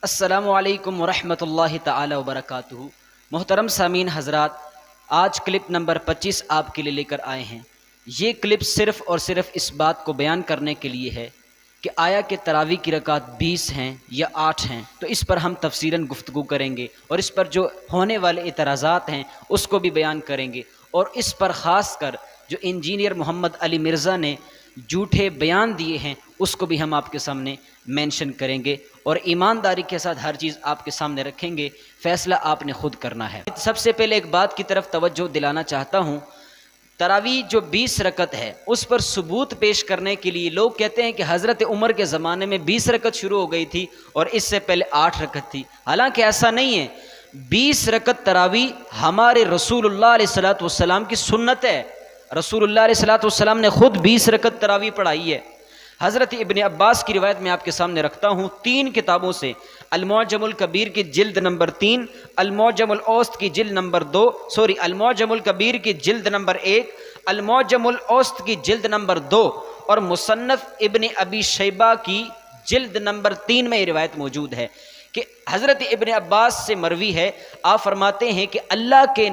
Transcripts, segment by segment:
السلام علیکم ورحمۃ اللہ تعالی وبرکاتہ۔ محترم سامعین حضرات، آج کلپ نمبر 25 آپ کے لیے لے کر آئے ہیں۔ یہ کلپ صرف اور صرف اس بات کو بیان کرنے کے لیے ہے کہ آیا کہ تراویح کی رکعت 20 ہیں یا 8 ہیں، تو اس پر ہم تفصیلاً گفتگو کریں گے اور اس پر جو ہونے والے اعتراضات ہیں اس کو بھی بیان کریں گے، اور اس پر خاص کر جو انجینئر محمد علی مرزا نے جھوٹے بیان دیے ہیں اس کو بھی ہم آپ کے سامنے مینشن کریں گے، اور ایمانداری کے ساتھ ہر چیز آپ کے سامنے رکھیں گے۔ فیصلہ آپ نے خود کرنا ہے۔ سب سے پہلے ایک بات کی طرف توجہ دلانا چاہتا ہوں، تراویح جو 20 رکعت ہے اس پر ثبوت پیش کرنے کے لیے لوگ کہتے ہیں کہ حضرت عمر کے زمانے میں 20 رکعت شروع ہو گئی تھی اور اس سے پہلے 8 رکعت تھی، حالانکہ ایسا نہیں ہے۔ 20 رکعت تراویح ہمارے رسول اللہ علیہ الصلوۃ والسلام کی سنت ہے۔ رسول اللہ علیہ الصلوۃ والسلام نے خود 20 رکعت تراویح پڑھائی ہے۔ حضرت ابن عباس کی روایت میں آپ کے سامنے رکھتا ہوں 3 کتابوں سے، المعجم الکبیر کی جلد نمبر 3، المعجم الاوسط کی جلد نمبر 2، المعجم الکبیر کی جلد نمبر 1، المعجم الاوسط کی جلد نمبر 2 اور مصنف ابن ابی شیبہ کی جلد نمبر 3 میں یہ روایت موجود ہے کہ حضرت ابن عباس سے مروی ہے، آپ فرماتے ہیں کہ اللہ کے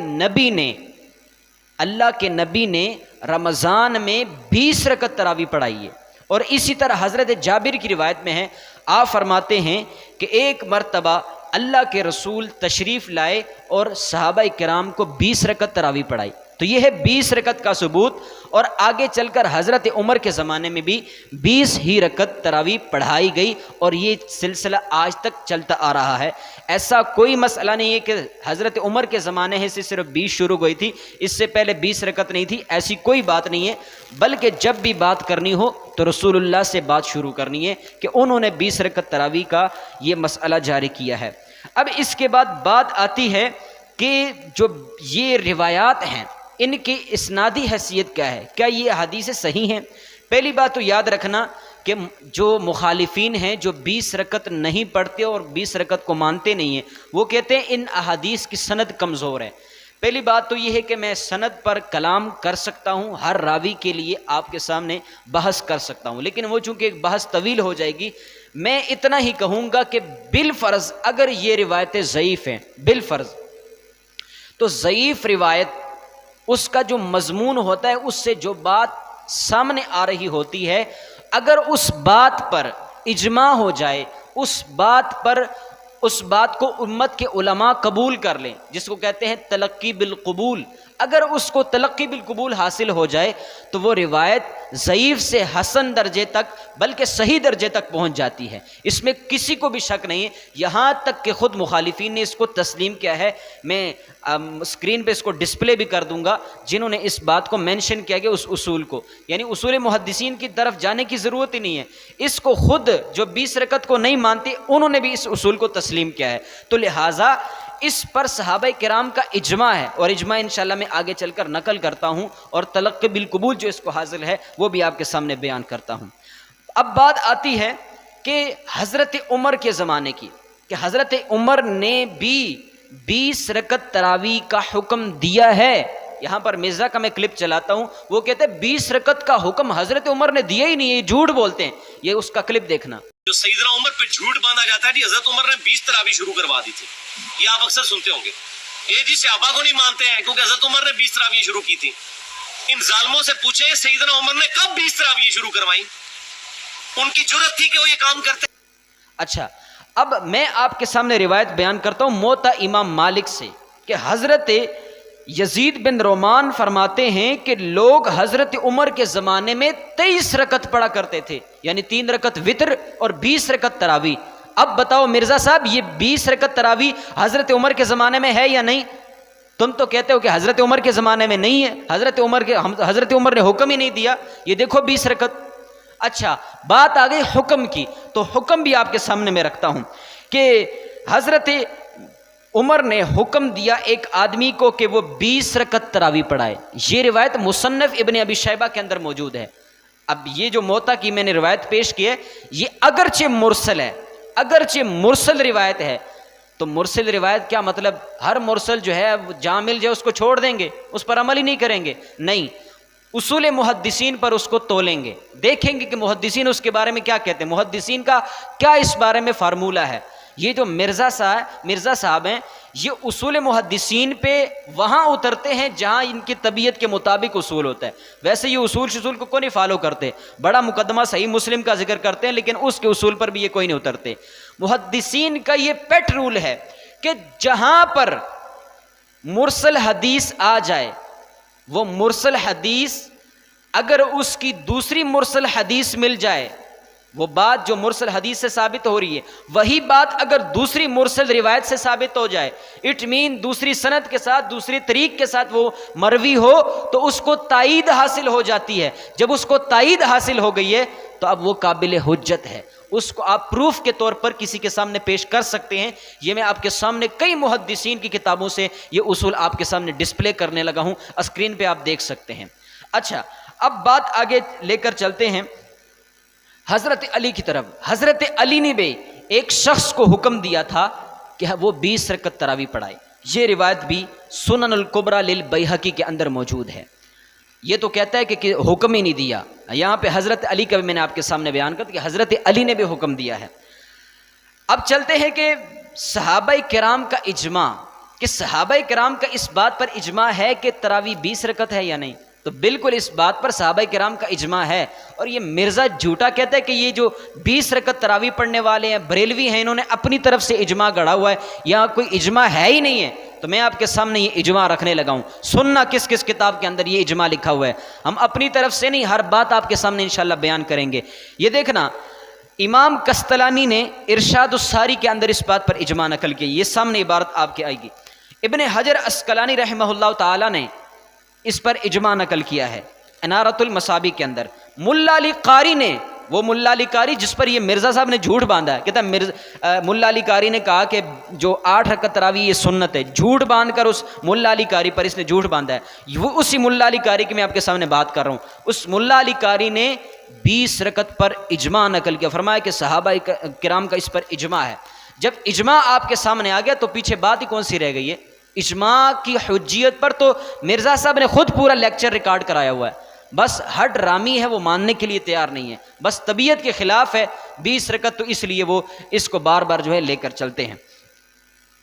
نبی نے رمضان میں 20 رکعت تراویح پڑھائی ہے۔ اور اسی طرح حضرت جابر کی روایت میں ہے، آپ فرماتے ہیں کہ ایک مرتبہ اللہ کے رسول تشریف لائے اور صحابہ کرام کو 20 رکعت تراویح پڑھائی، تو یہ ہے 20 رکعت کا ثبوت، اور آگے چل کر حضرت عمر کے زمانے میں بھی 20 ہی رکعت تراویح پڑھائی گئی، اور یہ سلسلہ آج تک چلتا آ رہا ہے۔ ایسا کوئی مسئلہ نہیں ہے کہ حضرت عمر کے زمانے سے صرف 20 شروع ہوئی تھی، اس سے پہلے 20 رکعت نہیں تھی، ایسی کوئی بات نہیں ہے، بلکہ جب بھی بات کرنی ہو تو رسول اللہ سے بات شروع کرنی ہے کہ انہوں نے 20 رکعت تراویح کا یہ مسئلہ جاری کیا ہے۔ اب اس کے بعد بات آتی ہے کہ جو یہ روایات ہیں ان کی اسنادی حیثیت کیا ہے، کیا یہ احادیث صحیح ہیں؟ پہلی بات تو یاد رکھنا کہ جو مخالفین ہیں جو 20 رکعت نہیں پڑھتے اور 20 رکعت کو مانتے نہیں ہیں، وہ کہتے ہیں ان احادیث کی سند کمزور ہے۔ پہلی بات تو یہ ہے کہ میں سند پر کلام کر سکتا ہوں، ہر راوی کے لیے آپ کے سامنے بحث کر سکتا ہوں، لیکن وہ چونکہ ایک بحث طویل ہو جائے گی، میں اتنا ہی کہوں گا کہ بالفرض اگر یہ روایتیں ضعیف ہیں، بالفرض، تو ضعیف روایت اس کا جو مضمون ہوتا ہے اس سے جو بات سامنے آ رہی ہوتی ہے، اگر اس بات پر اجماع ہو جائے، اس بات کو امت کے علماء قبول کر لیں، جس کو کہتے ہیں تلقی بالقبول، اگر اس کو تلقی بالقبول حاصل ہو جائے تو وہ روایت ضعیف سے حسن درجے تک بلکہ صحیح درجے تک پہنچ جاتی ہے، اس میں کسی کو بھی شک نہیں ہے، یہاں تک کہ خود مخالفین نے اس کو تسلیم کیا ہے۔ میں اسکرین پہ اس کو ڈسپلے بھی کر دوں گا، جنہوں نے اس بات کو مینشن کیا کہ اس اصول کو، یعنی اصول محدثین کی طرف جانے کی ضرورت ہی نہیں ہے، اس کو خود جو 20 رکعت کو نہیں مانتے انہوں نے بھی اس اصول کو تسلیم کیا ہے، تو لہٰذا اس پر صحابہ کرام کا اجماع ہے، اور اجماع انشاءاللہ میں آگے چل کر نقل کرتا ہوں، اور تلقی بالقبول جو اس کو حاصل ہے وہ بھی آپ کے سامنے بیان کرتا ہوں۔ اب بات آتی ہے کہ حضرت عمر کے زمانے کی، کہ حضرت عمر نے بھی 20 رکعت تراویح کا حکم دیا ہے۔ یہاں پر مرزا کا میں کلپ چلاتا ہوں، وہ کہتے ہیں 20 رکعت کا حکم حضرت عمر نے دیا ہی نہیں، یہ جھوٹ بولتے ہیں، یہ اس کا کلپ دیکھنا۔ جو سیدنا عمر پہ جھوٹ باندھا جاتا ہے کہ حضرت عمر نے 20 تراویح شروع کروا دی تھی، یہ آپ اکثر سنتے ہوں گے۔ یہ جی صحابہ کو نہیں مانتے ہیں کیونکہ حضرت عمر نے 20 تراویح شروع کی تھی۔ ان ظالموں سے پوچھیں سیدنا عمر نے کب 20 تراویح شروع کروائی، ان کی جرأت تھی کہ وہ یہ کام کرتے۔ اچھا، اب میں آپ کے سامنے روایت بیان کرتا ہوں موطا امام مالک سے کہ حضرت یزید بن رومان فرماتے ہیں کہ لوگ حضرت عمر کے زمانے میں 23 رکعت پڑھا کرتے تھے، یعنی 3 رکعت وتر اور 20 رکعت تراویح۔ اب بتاؤ مرزا صاحب، یہ 20 رکعت تراویح حضرت عمر کے زمانے میں ہے یا نہیں؟ تم تو کہتے ہو کہ حضرت عمر کے زمانے میں نہیں ہے، حضرت عمر نے حکم ہی نہیں دیا، یہ دیکھو 20 رکعت۔ اچھا، بات آ گئی حکم کی، تو حکم بھی آپ کے سامنے میں رکھتا ہوں کہ حضرت عمر نے حکم دیا ایک آدمی کو کہ وہ 20 رکعت تراویح پڑھائے۔ یہ روایت مصنف ابن ابی شیبہ کے اندر موجود ہے۔ اب یہ جو موطا کی میں نے روایت پیش کی ہے، یہ اگرچہ مرسل ہے، اگرچہ مرسل روایت ہے، تو مرسل روایت کیا مطلب ہر مرسل جو ہے جہاں مل جائے اس کو چھوڑ دیں گے، اس پر عمل ہی نہیں کریں گے؟ نہیں، اصول محدثین پر اس کو تولیں گے، دیکھیں گے کہ محدثین اس کے بارے میں کیا کہتے ہیں، محدثین کا کیا اس بارے میں فارمولہ ہے۔ یہ جو مرزا صاحب ہیں یہ اصول محدثین پہ وہاں اترتے ہیں جہاں ان کی طبیعت کے مطابق اصول ہوتا ہے. ویسے یہ اصول کو کوئی نہیں فالو کرتے. بڑا مقدمہ صحیح مسلم کا ذکر کرتے ہیں لیکن اس کے اصول پر بھی یہ کوئی نہیں اترتے. محدثین کا یہ پیٹ رول ہے کہ جہاں پر مرسل حدیث آ جائے وہ مرسل حدیث اگر اس کی دوسری مرسل حدیث مل جائے، وہ بات جو مرسل حدیث سے ثابت ہو رہی ہے وہی بات اگر دوسری مرسل روایت سے ثابت ہو جائے، اٹ مین دوسری سند کے ساتھ دوسری طریق کے ساتھ وہ مروی ہو تو اس کو تائید حاصل ہو جاتی ہے. جب اس کو تائید حاصل ہو گئی ہے تو اب وہ قابل حجت ہے، اس کو آپ پروف کے طور پر کسی کے سامنے پیش کر سکتے ہیں. یہ میں آپ کے سامنے کئی محدثین کی کتابوں سے یہ اصول آپ کے سامنے ڈسپلے کرنے لگا ہوں، اسکرین پہ آپ دیکھ سکتے ہیں. اچھا اب بات آگے لے کر چلتے ہیں حضرت علی کی طرف. حضرت علی نے بھی ایک شخص کو حکم دیا تھا کہ وہ 20 رکعت تراویح پڑھائے. یہ روایت بھی سنن الکبریٰ للبیہقی کے اندر موجود ہے. یہ تو کہتا ہے کہ حکم ہی نہیں دیا، یہاں پہ حضرت علی کا بھی میں نے آپ کے سامنے بیان کر کہ حضرت علی نے بھی حکم دیا ہے. اب چلتے ہیں کہ صحابہ کرام کا اجماع، کہ صحابہ کرام کا اس بات پر اجماع ہے کہ تراویح 20 رکعت ہے یا نہیں. تو بالکل اس بات پر صحابہ کرام کا اجماع ہے. اور یہ مرزا جھوٹا کہتا ہے کہ یہ جو 20 رکعت تراویح پڑھنے والے ہیں بریلوی ہیں، انہوں نے اپنی طرف سے اجماع گڑھا ہوا ہے، یہاں کوئی اجماع ہے ہی نہیں ہے. تو میں آپ کے سامنے یہ اجماع رکھنے لگا ہوں. سننا کس کس کتاب کے اندر یہ اجماع لکھا ہوا ہے، ہم اپنی طرف سے نہیں، ہر بات آپ کے سامنے انشاءاللہ بیان کریں گے. یہ دیکھنا امام قسطلانی نے ارشاد الساری کے اندر اس بات پر اجماع نقل کی. یہ سامنے عبارت آپ کے آئے گی. ابن حجر عسقلانی رحمہ اللہ تعالی نے اس پر اجماع نقل کیا ہے انارۃ المصابیح کے اندر. ملا علی قاری نے، وہ ملا علی قاری جس پر یہ مرزا صاحب نے جھوٹ باندھا ہے، کہتا ہے ملا علی قاری نے کہا کہ جو 8 رکعت تراویح یہ سنت ہے، جھوٹ باندھ کر اس ملا علی قاری پر اس نے جھوٹ باندھا ہے. وہ اسی ملا علی قاری کی میں آپ کے سامنے بات کر رہا ہوں. اس ملا علی قاری نے 20 رکعت پر اجماع نقل کیا، فرمایا کہ صحابہ کرام کا اس پر اجماع ہے. جب اجماع آپ کے سامنے آ گیا تو پیچھے بات ہی کون سی رہ گئی ہے؟ اجماع کی حجیت پر تو مرزا صاحب نے خود پورا لیکچر ریکارڈ کرایا ہوا ہے، بس ہر ڈرامی ہے وہ ماننے کے لیے تیار نہیں ہے، بس طبیعت کے خلاف ہے 20 رکعت، تو اس لیے وہ اس کو بار بار جو ہے لے کر چلتے ہیں.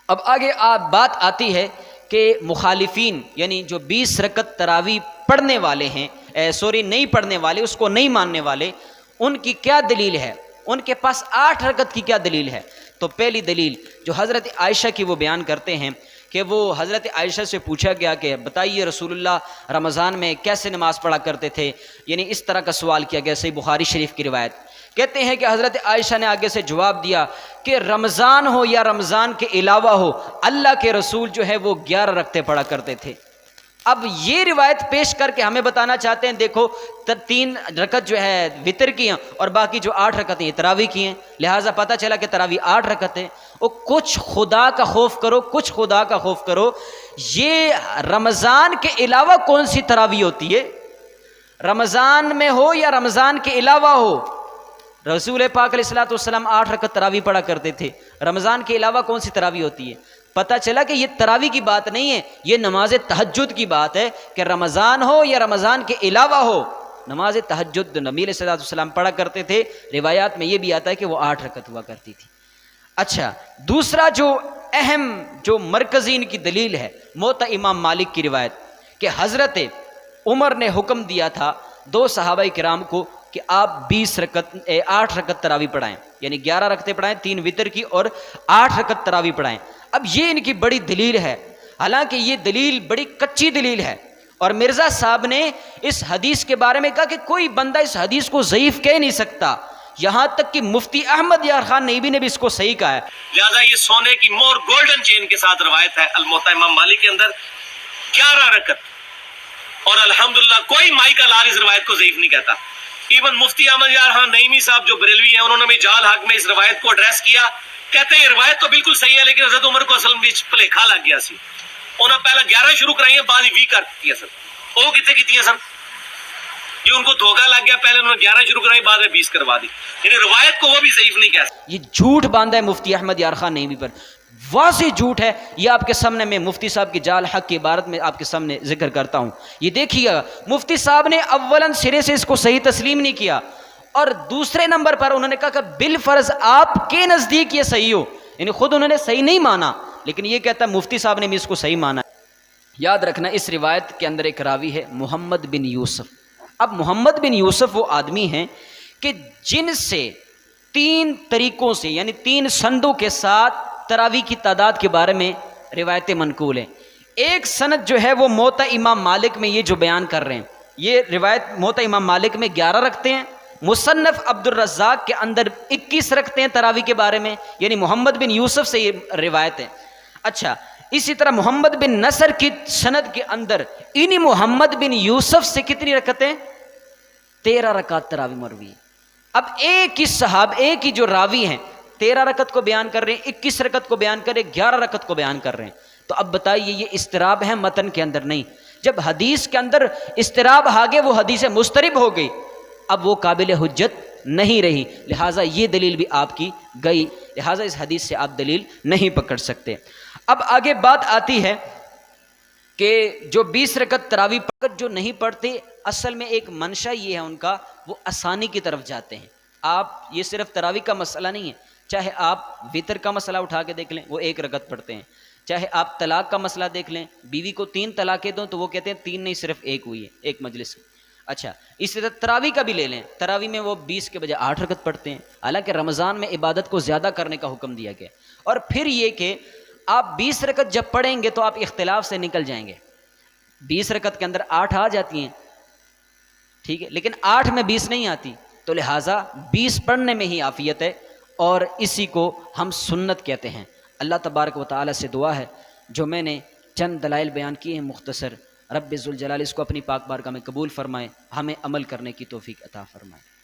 اب آگے بات آتی ہے کہ مخالفین یعنی جو 20 رکعت تراویح پڑھنے والے ہیں، نہیں پڑھنے والے، اس کو نہیں ماننے والے، ان کی کیا دلیل ہے؟ ان کے پاس 8 رکعت کی کیا دلیل ہے؟ تو پہلی دلیل جو حضرت عائشہ کی وہ بیان کرتے ہیں کہ وہ حضرت عائشہ سے پوچھا گیا کہ بتائیے رسول اللہ رمضان میں کیسے نماز پڑھا کرتے تھے، یعنی اس طرح کا سوال کیا گیا. صحیح بخاری شریف کی روایت کہتے ہیں کہ حضرت عائشہ نے آگے سے جواب دیا کہ رمضان ہو یا رمضان کے علاوہ ہو، اللہ کے رسول جو ہے وہ 11 رکعتیں پڑھا کرتے تھے. اب یہ روایت پیش کر کے ہمیں بتانا چاہتے ہیں دیکھو 3 رکعت جو ہے وتر کی ہیں اور باقی جو 8 رکعتیں تراویح کی ہیں، لہٰذا پتہ چلا کہ تراویح 8 رکعتیں. اور کچھ خدا کا خوف کرو، کچھ خدا کا خوف کرو، یہ رمضان کے علاوہ کون سی تراویح ہوتی ہے؟ رمضان میں ہو یا رمضان کے علاوہ ہو، رسول پاک علیہ الصلوۃ والسلام 8 رکعت تراویح پڑھا کرتے تھے. رمضان کے علاوہ کون سی تراویح ہوتی ہے؟ پتہ چلا کہ یہ تراویح کی بات نہیں ہے، یہ نماز تہجد کی بات ہے کہ رمضان ہو یا رمضان کے علاوہ ہو، نماز تہجد نبی علیہ الصلوۃ والسلام پڑھا کرتے تھے. روایات میں یہ بھی آتا ہے کہ وہ 8 رکعت ہوا کرتی تھی. اچھا دوسرا جو اہم جو مرکزی ان کی دلیل ہے موطا امام مالک کی روایت کہ حضرت عمر نے حکم دیا تھا 2 صحابہ کرام کو کہ آپ 8 رکعت تراویح پڑھائیں، یعنی 11 رکعتیں پڑھائیں، 3 وتر کی اور 8 رکعت تراویح پڑھائیں. اب یہ ان کی بڑی دلیل ہے، حالانکہ یہ دلیل بڑی کچی دلیل ہے. اور مرزا صاحب نے اس حدیث کے بارے میں کہا کہ کوئی بندہ اس حدیث کو ضعیف کہہ نہیں سکتا، یہاں تک کہ مفتی احمد یار خان نیبی نے بھی اس کو صحیح کہا ہے. لہذا یہ سونے کی مور گولڈن چین کے ساتھ روایت ہے الموطا امام مالک کے اندر 11 رکعت، اور الحمدللہ کوئی مائی کا لال اس روایت کو ضعیف نہیں کہتا. ایون مفتی احمد یار خان نعیمی صاحب جو بریلوی ہیں، انہوں نے بھی جال حق میں اس روایت کو ایڈریس کیا، کہتے ہیں یہ روایت تو بالکل صحیح ہے لیکن حضرت عمر کو اصل میں بھلیکھا لگ گیا سی، انہوں نے پہلے 11 شروع کرائی ہیں، بعد 20 کر دی ہے سر. وہ کتنے کی سر؟ یہ ان کو دھوکہ لگ گیا، پہلے انہوں نے 11 شروع کرائی، بعد میں 20 کروا دی. یعنی روایت کو وہ بھی ضعیف نہیں کہہ سکتے. یہ جھوٹ باندھا ہے مفتی احمد یار خان نیبی پر، واضح جھوٹ ہے. یہ آپ کے سامنے میں مفتی صاحب کی جال حق کی عبارت میں آپ کے سامنے ذکر کرتا ہوں. یہ دیکھیے گا مفتی صاحب نے اولاً سرے سے اس کو صحیح تسلیم نہیں کیا، اور دوسرے نمبر پر انہوں نے کہا کہ بالفرض آپ کے نزدیک یہ صحیح ہو، یعنی خود انہوں نے صحیح نہیں مانا، لیکن یہ کہتا ہے مفتی صاحب نے بھی اس کو صحیح مانا۔ یاد رکھنا اس روایت کے اندر ایک راوی ہے محمد بن یوسف۔ اب محمد بن یوسف وہ آدمی ہیں کہ جن سے 3 طریقوں سے یعنی 3 سندوں کے ساتھ تراویح کی تعداد کے بارے میں روایتیں منقول ہیں۔ ایک سند جو ہے وہ موطا امام مالک میں یہ جو بیان کر رہے ہیں، یہ روایت موطا امام مالک میں 11 رکھتے ہیں، مصنف عبد الرزاق کے اندر 21 رکھتے ہیں تراویح کے بارے میں، یعنی محمد بن یوسف سے یہ روایت ہے۔ اچھا، اسی طرح محمد بن نصر کی سند کے اندر انہی محمد بن یوسف سے کتنی رکعتیں؟ 13 رکعت تراویح مروی۔ اب ایک ہی جو راوی ہیں 13 رکعت کو بیان کر رہے ہیں، 21 رکعت کو بیان کر رہے ہیں، 11 رکعت کو بیان کر رہے ہیں۔ تو اب بتائیے یہ اضطراب ہے متن کے اندر؟ نہیں۔ جب حدیث کے اندر اضطراب آگے وہ حدیث مضطرب ہو گئی، اب وہ قابل حجت نہیں رہی، لہٰذا یہ دلیل بھی آپ کی گئی، لہٰذا اس حدیث سے آپ دلیل نہیں پکڑ سکتے۔ اب آگے بات آتی ہے کہ جو 20 رکعت تراویح جو نہیں پڑھتے، اصل میں ایک منشا یہ ہے ان کا، وہ آسانی کی طرف جاتے ہیں۔ آپ یہ صرف تراویح کا مسئلہ نہیں ہے، چاہے آپ وطر کا مسئلہ اٹھا کے دیکھ لیں، وہ 1 رکعت پڑھتے ہیں، چاہے آپ طلاق کا مسئلہ دیکھ لیں، بیوی کو 3 طلاقیں دوں تو وہ کہتے ہیں 3 نہیں صرف 1 ہوئی ہے ایک مجلس۔ اچھا، اسی طرح تراویح کا بھی لے لیں، تراویح میں وہ 20 کے بجائے 8 رکعت پڑھتے ہیں، حالانکہ رمضان میں عبادت کو زیادہ کرنے کا حکم دیا گیا۔ اور پھر یہ کہ آپ 20 رکعت جب پڑھیں گے تو آپ اختلاف سے نکل جائیں گے۔ 20 رکعت کے اندر 8 آ جاتی ہیں، ٹھیک ہے، لیکن 8 میں 20 نہیں آتی، تو لہٰذا 20 پڑھنے میں ہی عافیت ہے، اور اسی کو ہم سنت کہتے ہیں۔ اللہ تبارک و تعالیٰ سے دعا ہے جو میں نے چند دلائل بیان کیے ہیں مختصر، رب ذوالجلال اس کو اپنی پاک بارگاہ میں قبول فرمائے، ہمیں عمل کرنے کی توفیق عطا فرمائے۔